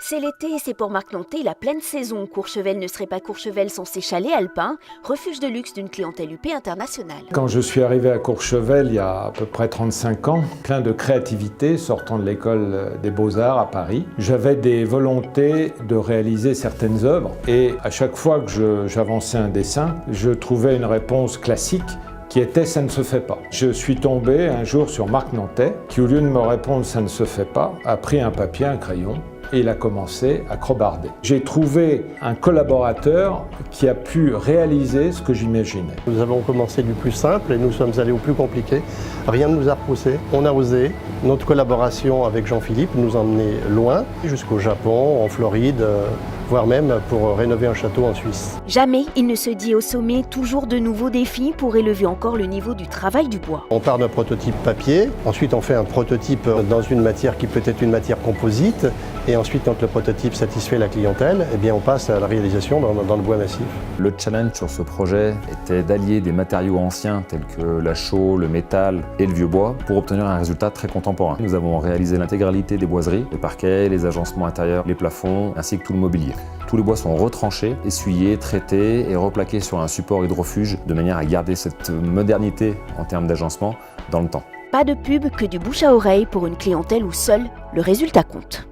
C'est l'été et c'est pour Marc Nantais la pleine saison. Courchevel ne serait pas Courchevel sans ses chalets alpins, refuge de luxe d'une clientèle UP internationale. Quand je suis arrivé à Courchevel il y a à peu près 35 ans, plein de créativité sortant de l'école des Beaux-Arts à Paris, j'avais des volontés de réaliser certaines œuvres et à chaque fois que j'avançais un dessin, je trouvais une réponse classique qui était « ça ne se fait pas ». Je suis tombé un jour sur Marc Nantais qui, au lieu de me répondre « ça ne se fait pas », a pris un papier, un crayon et il a commencé à crobarder. J'ai trouvé un collaborateur qui a pu réaliser ce que j'imaginais. Nous avons commencé du plus simple et nous sommes allés au plus compliqué. Rien ne nous a repoussé, on a osé. Notre collaboration avec Jean-Philippe nous a emmenés loin, jusqu'au Japon, en Floride, voire même pour rénover un château en Suisse. Jamais il ne se dit au sommet, toujours de nouveaux défis pour élever encore le niveau du travail du bois. On part d'un prototype papier, ensuite on fait un prototype dans une matière qui peut être une matière composite, et ensuite quand le prototype satisfait la clientèle, eh bien on passe à la réalisation dans le bois massif. Le challenge sur ce projet était d'allier des matériaux anciens tels que la chaux, le métal et le vieux bois pour obtenir un résultat très contemporain. Nous avons réalisé l'intégralité des boiseries, les parquets, les agencements intérieurs, les plafonds ainsi que tout le mobilier. Tous les bois sont retranchés, essuyés, traités et replaqués sur un support hydrofuge de manière à garder cette modernité en termes d'agencement dans le temps. Pas de pub, que du bouche à oreille pour une clientèle où seul le résultat compte.